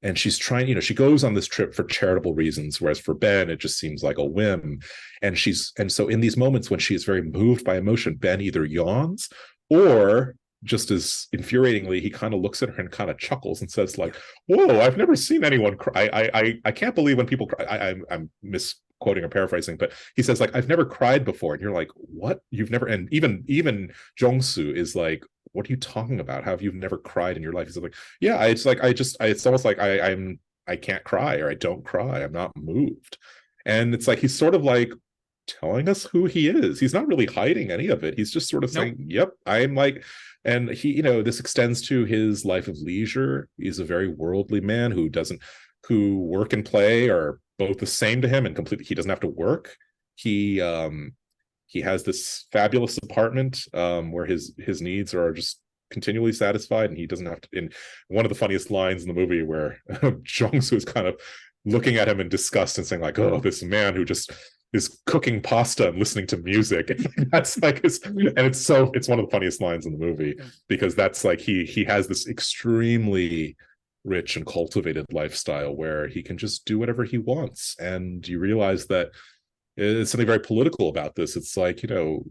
And she's trying, she goes on this trip for charitable reasons, whereas for Ben, it just seems like a whim. And so in these moments when she is very moved by emotion, Ben either yawns, or just as infuriatingly, he kind of looks at her and kind of chuckles and says, like, "Whoa, I've never seen anyone cry. I can't believe when people cry." I'm misquoting or paraphrasing, but he says, like, "I've never cried before." And you're like, "What? You've never?" And even Jong-soo is like, "What are you talking about? How have you never cried in your life?" He's like, "Yeah, it's like it's almost like I can't cry, or I don't cry. I'm not moved." And it's like he's sort of like telling us who he is. He's not really hiding any of it. He's just sort of saying, "Yep, I'm like." And he, this extends to his life of leisure. He's a very worldly man who work and play are both the same to him, and completely, he doesn't have to work. He has this fabulous apartment where his needs are just continually satisfied, and he doesn't have to. In one of the funniest lines in the movie, where Jong-soo is kind of looking at him in disgust and saying, like, "Oh, this man who just is cooking pasta and listening to music." And that's like it's one of the funniest lines in the movie, because that's like he has this extremely rich and cultivated lifestyle where he can just do whatever he wants. And you realize that it's something very political about this. It's like,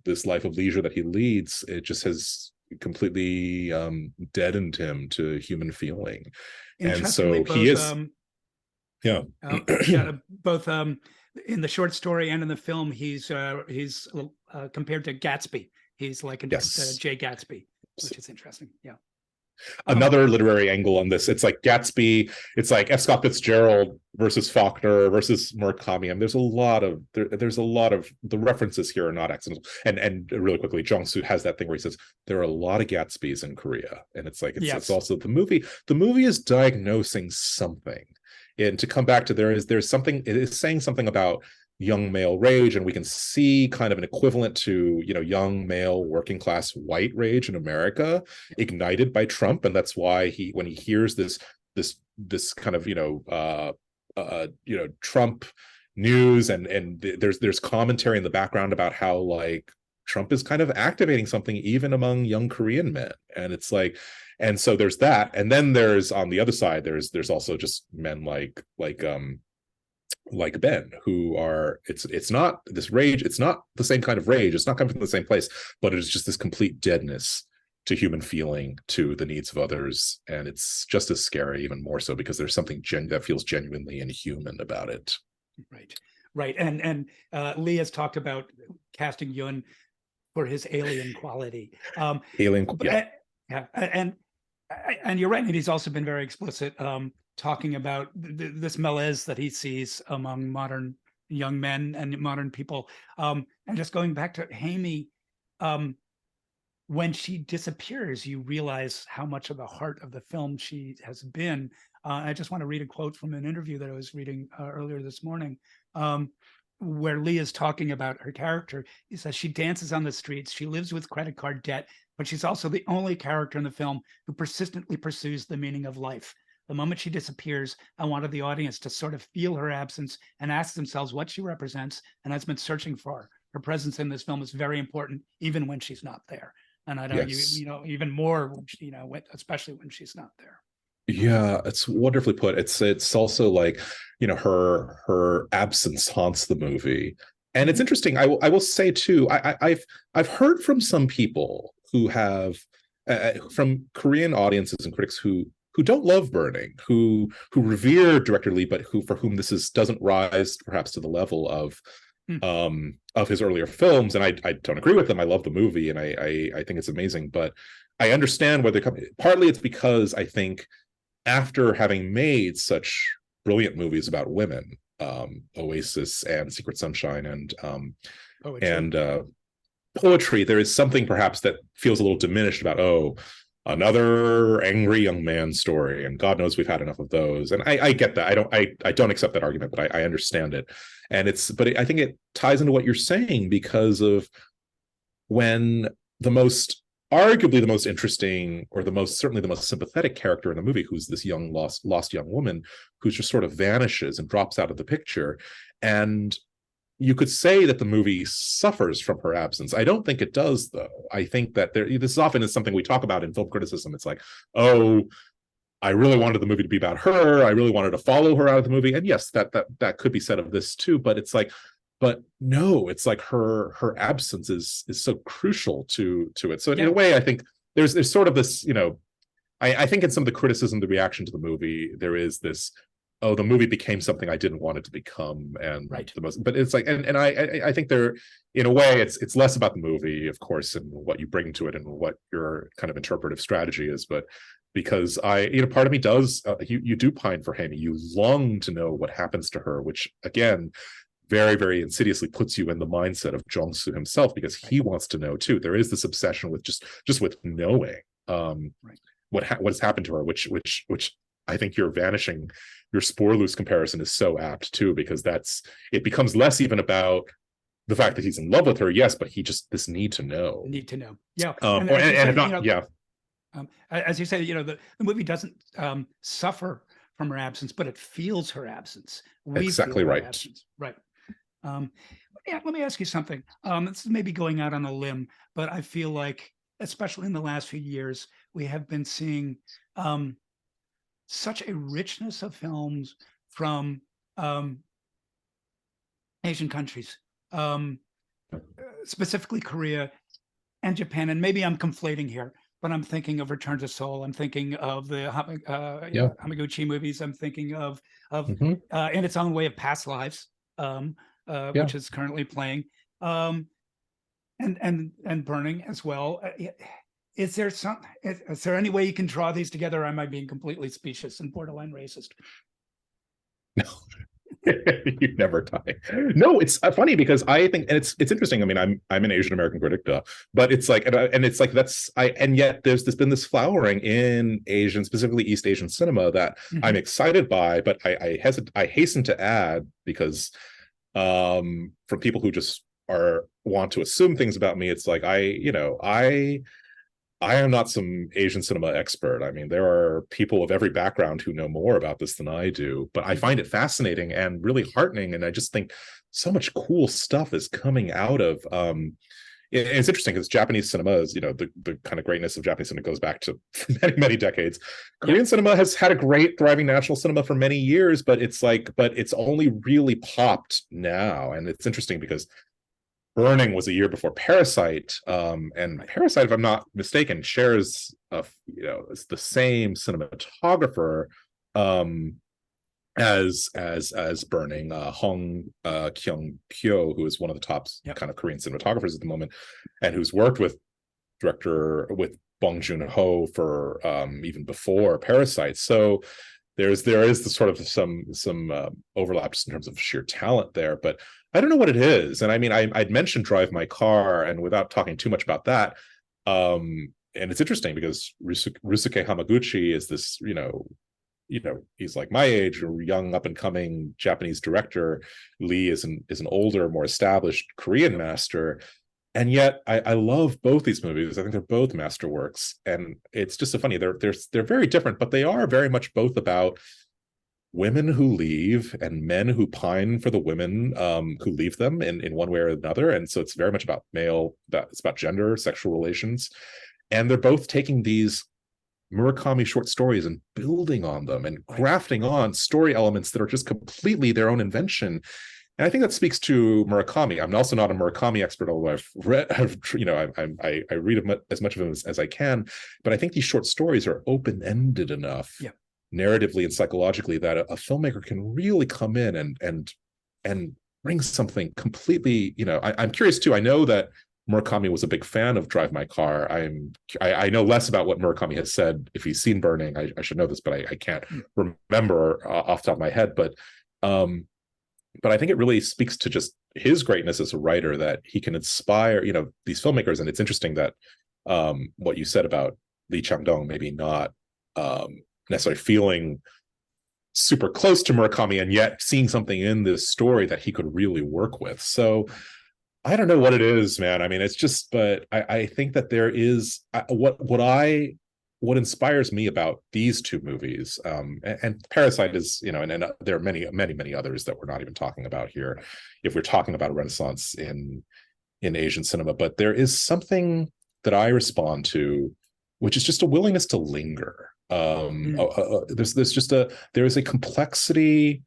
this life of leisure that he leads, it just has completely deadened him to human feeling. And so he is both in the short story and in the film, he's compared to Gatsby. He's like Jay Gatsby, which is interesting. Yeah. Another literary angle on this, it's like Gatsby, it's like F. Scott Fitzgerald versus Faulkner versus Murakami. And there's a lot of the references here are not accidental. And really quickly, Jong-soo has that thing where he says there are a lot of Gatsbys in Korea, and it's like it's also the movie is diagnosing something. And to come back to there's something, it is saying something about young male rage, and we can see kind of an equivalent to young male working class white rage in America ignited by Trump. And that's why when he hears this kind of Trump news, and there's commentary in the background about how like Trump is kind of activating something even among young Korean men. And it's like, and so there's that, and then there's on the other side there's also just men like Ben, who are it's not this rage, it's not the same kind of rage, it's not coming from the same place, but it is just this complete deadness human feeling, to the needs of others, and it's just as scary, even more so because there's something that feels genuinely inhuman about it. Right. And Lee has talked about casting Yun for his alien quality. Yeah. And you're right. And he's also been very explicit, talking about this malaise that he sees among modern young men and modern people. And just going back to Hamey, when she disappears, you realize how much of the heart of the film she has been. I just want to read a quote from an interview that I was reading earlier this morning, where Lee is talking about her character. He says she dances on the streets, she lives with credit card debt, but she's also the only character in the film who persistently pursues the meaning of life. The moment she disappears, I wanted the audience to sort of feel her absence and ask themselves what she represents and has been searching for. Her presence in this film is very important, even when she's not there. And I'd argue, even more, especially when she's not there. Yeah, it's wonderfully put. It's also like, her absence haunts the movie, and it's interesting. I will say too. I've heard from some people who have from Korean audiences and critics who don't love Burning, who revere director Lee, but for whom this doesn't rise perhaps to the level of his earlier films, and I don't agree with them. I love the movie, and I think it's amazing, but I understand where they're coming. Partly it's because I think after having made such brilliant movies about women, Oasis and Secret Sunshine and Poetry, there is something perhaps that feels a little diminished about another angry young man story, and God knows we've had enough of those. And I get that. I don't accept that argument, but I understand it. And I think it ties into what you're saying, because of when arguably the most interesting, or certainly the most sympathetic character in the movie, who's this young lost young woman who just sort of vanishes and drops out of the picture. And you could say that the movie suffers from her absence. I don't think it does, though. I think that this often is something we talk about in film criticism. It's like, I really wanted the movie to be about her. I really wanted to follow her out of the movie. And yes, that could be said of this too. But it's like, but no, it's like her absence is so crucial to it. So in a way, I think there's sort of this, I think in some of the criticism, the reaction to the movie, there is this, the movie became something I didn't want it to become, and but it's like, and I think there, in a way, it's less about the movie, of course, and what you bring to it and what your kind of interpretive strategy is, but because part of me does, you do pine for Hamey. You long to know what happens to her, which again, very, very insidiously puts you in the mindset of Jong-soo himself, because he wants to know too. There is this obsession with just with knowing what has happened to her, which I think your Sporloose comparison is so apt too, because it becomes less even about the fact that he's in love with her, yes, but he just this need to know. Yeah. As you say, the movie doesn't suffer from her absence, but it feels her absence. Exactly right. Absence. Right. Let me ask you something. This is maybe going out on a limb, but I feel like, especially in the last few years, we have been seeing such a richness of films from Asian countries, specifically Korea and Japan. And maybe I'm conflating here, but I'm thinking of Return to Seoul. I'm thinking of the Hamaguchi movies. I'm thinking of in its own way of Past Lives, which is currently playing, and Burning as well. Is there any way you can draw these together? Or am I being completely specious and borderline racist? No, you never die. No, it's funny because I think, and it's interesting. I mean, I'm an Asian American critic, but it's like, and it's like and yet there's been this flowering in Asian, specifically East Asian cinema that I'm excited by, but I hasten to add, because from people who just want to assume things about me, it's like I am not some Asian cinema expert. I mean, there are people of every background who know more about this than I do, but I find it fascinating and really heartening. And I just think so much cool stuff is coming out of, it's interesting because Japanese cinema is, the kind of greatness of Japanese cinema goes back to many, many decades. Korean cinema has had a great thriving national cinema for many years, but it's only really popped now. And it's interesting because Burning was a year before Parasite, and Parasite, if I'm not mistaken, shares it's the same cinematographer as Burning, Hong Kyung-pyo, who is one of the top kind of Korean cinematographers at the moment, and who's worked with Bong Joon-ho for even before Parasite. So there is the sort of some overlaps in terms of sheer talent there, but I don't know what it is. And I mean, I'd mentioned Drive My Car, and without talking too much about that, and it's interesting because Ryusuke Hamaguchi is this, he's like my age, a young up and coming Japanese director. Lee is an older, more established Korean master. And yet I love both these movies. I think they're both masterworks. And it's just so funny. They're very different, but they are very much both about women who leave and men who pine for the women who leave them in one way or another. And so it's very much about it's about gender, sexual relations. And they're both taking these Murakami short stories and building on them and grafting on story elements that are just completely their own invention. And I think that speaks to Murakami. I'm also not a Murakami expert, although I read as much of him as I can. But I think these short stories are open-ended enough, narratively and psychologically, that a filmmaker can really come in and bring something completely. I'm curious too. I know that Murakami was a big fan of Drive My Car. I know less about what Murakami has said. If he's seen Burning, I should know this, but I can't remember off the top of my head. But I think it really speaks to just his greatness as a writer, that he can inspire, these filmmakers. And it's interesting that what you said about Lee Chang-dong maybe not necessarily feeling super close to Murakami, and yet seeing something in this story that he could really work with. So I don't know what it is, man. I mean, it's just, but I think that there is what inspires me about these two movies, and Parasite is, and there are many others that we're not even talking about here, if we're talking about a renaissance in Asian cinema. But there is something that I respond to, which is just a willingness to linger. There is a complexity,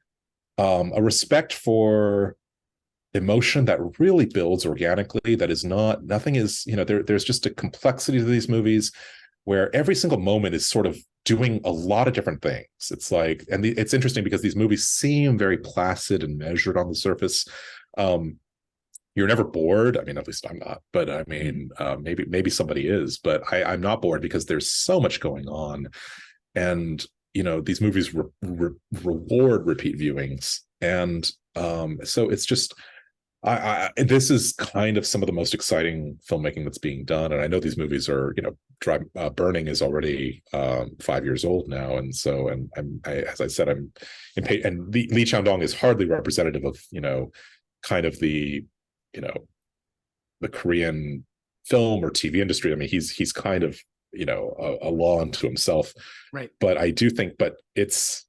a respect for emotion that really builds organically. That is nothing is, there's just a complexity to these movies where every single moment is sort of doing a lot of different things. It's like, and it's interesting because these movies seem very placid and measured on the surface. You're never bored. I mean, at least I'm not, but I mean, maybe somebody is, but I'm not bored because there's so much going on. And, these movies reward repeat viewings. And so it's just, this is kind of some of the most exciting filmmaking that's being done. And I know these movies are, Burning is already 5 years old now. And so, as I said, I'm impatient. And Lee Chang-dong is hardly representative of, kind of the Korean film or TV industry. I mean, he's kind of, a law unto himself. Right. But I do think, it's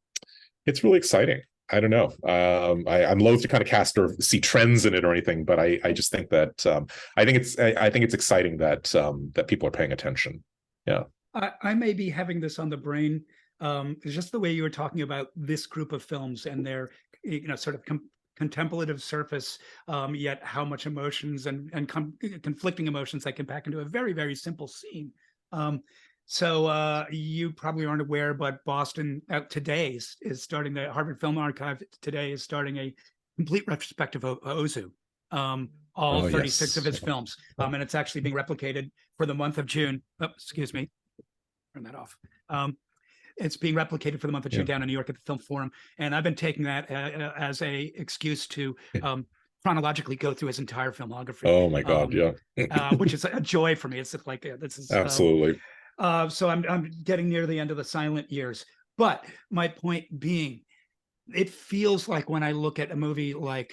really exciting. I don't know. I'm loath to kind of cast or see trends in it or anything, but I just think that I think it's exciting that that people are paying attention. Yeah. I may be having this on the brain. It's just the way you were talking about this group of films and their, sort of contemplative surface, yet how much emotions and conflicting emotions they can pack into a very, very simple scene. So you probably aren't aware, but Boston today is starting, the Harvard Film Archive today is starting a complete retrospective of Ozu, all 36 of his films. And it's actually being replicated for the month of June. Oh, excuse me, turn that off. It's being replicated for the month of June down in New York at the Film Forum. And I've been taking that as a excuse to chronologically go through his entire filmography. Oh my God, which is a joy for me. It's like, this is absolutely. So I'm getting near the end of the silent years. But my point being, it feels like when I look at a movie like,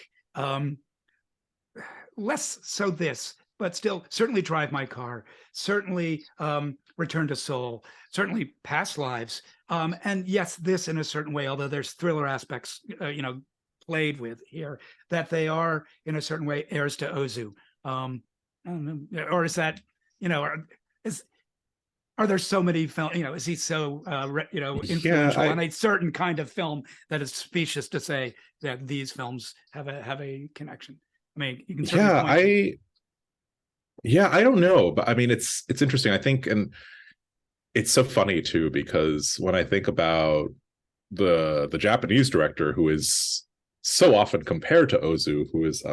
less so this, but still certainly Drive My Car, certainly Return to Seoul, certainly Past Lives. And yes, this in a certain way, although there's thriller aspects, played with here, that they are in a certain way heirs to Ozu. I don't know, or is that, are there so many films, is he so, influential on a certain kind of film that it's specious to say that these films have a connection? I mean, you can certainly point to. I don't know, but I mean, it's interesting. I think, and it's so funny too, because when I think about the Japanese director who is so often compared to Ozu, who is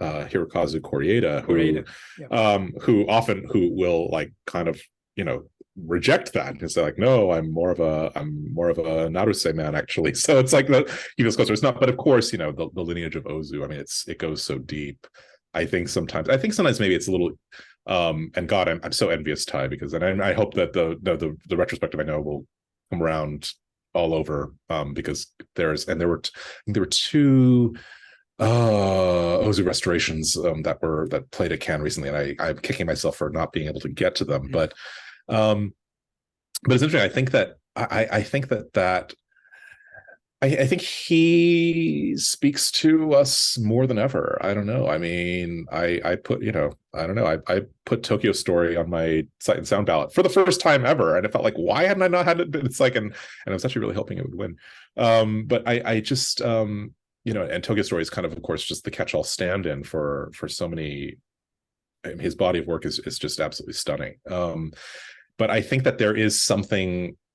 Hirokazu Koreeda, who will like kind of, you know, reject that and say like, no, I'm more of a Naruse man actually. So it's like that he feels closer. It's not, but of course, you know, the lineage of Ozu, I mean, it goes so deep. I think sometimes maybe it's a little and God, I'm so envious, Ty, because and I hope that the retrospective I know will come around all over, because there were two Ozu restorations that played at Cannes recently, and I'm kicking myself for not being able to get to them. But it's interesting. I think he speaks to us more than ever. I don't know. I mean, I put, you know, I don't know. I put Tokyo Story on my Sight and Sound ballot for the first time ever, and it felt like, why hadn't I not had it? It's like, and I was actually really hoping it would win. But I just, you know, and Tokyo Story is kind of course, just the catch-all stand-in for so many. I mean, his body of work is just absolutely stunning. But I think that there is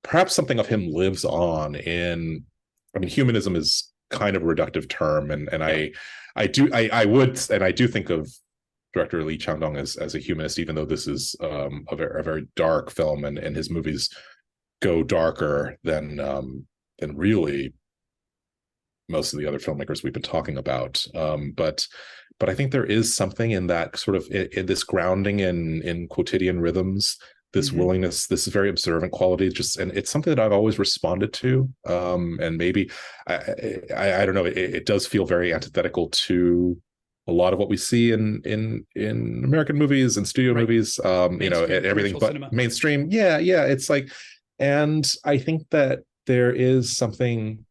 perhaps something of him lives on in. I mean, humanism is kind of a reductive term, and I do think of director Lee Chang-dong as a humanist, even though this is a very dark film, and his movies go darker than really most of the other filmmakers we've been talking about. But I think there is something in that sort of in this grounding in quotidian rhythms, this willingness, this very observant quality, and it's something that I've always responded to. And maybe I don't know, it does feel very antithetical to a lot of what we see in American movies and studio movies, you know, everything but cinema. Mainstream. Yeah. It's like, and I think that there is something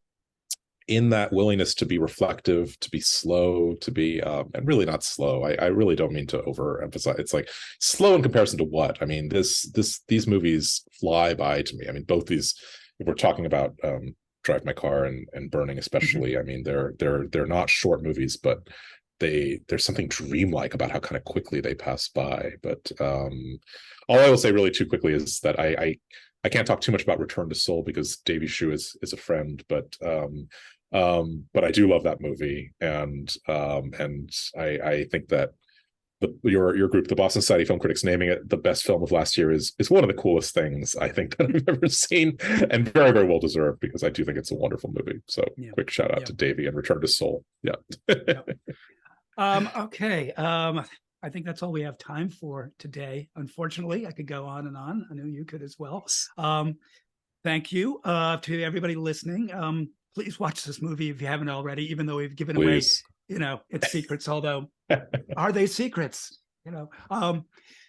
in that willingness to be reflective, to be slow, to be and really not slow. I really don't mean to overemphasize. It's like slow in comparison to what? I mean, these movies fly by to me. I mean, both these, if we're talking about Drive My Car and Burning especially, I mean, they're not short movies, but there's something dreamlike about how kind of quickly they pass by. But all I will say really too quickly is that I can't talk too much about Return to Seoul because Davy Shu is a friend, but I do love that movie, and I think that your group, the Boston Society of Film Critics, naming it the best film of last year is one of the coolest things I think that I've ever seen, and very, very well deserved, because I do think it's a wonderful movie. So quick shout out to Davy and Return to Seoul. Okay. I think that's all we have time for today. Unfortunately, I could go on and on. I know you could as well. Thank you to everybody listening. Please watch this movie if you haven't already, even though we've given away, you know, its secrets, although are they secrets? You know,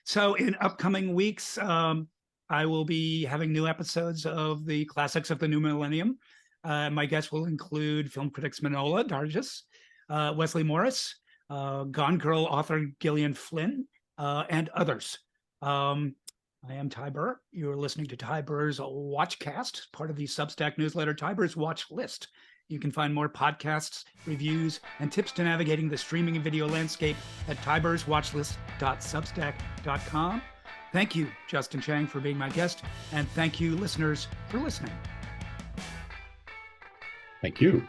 so in upcoming weeks, I will be having new episodes of the classics of the new millennium. My guests will include film critics Manola Dargis, Wesley Morris, Gone Girl author Gillian Flynn, and others. I am Ty Burr. You're listening to Ty Burr's WatchCast, part of the Substack newsletter Ty Burr's Watch List. You can find more podcasts, reviews, and tips to navigating the streaming and video landscape at tyburswatchlist.substack.com. Thank you, Justin Chang, for being my guest, and thank you, listeners, for listening. Thank you.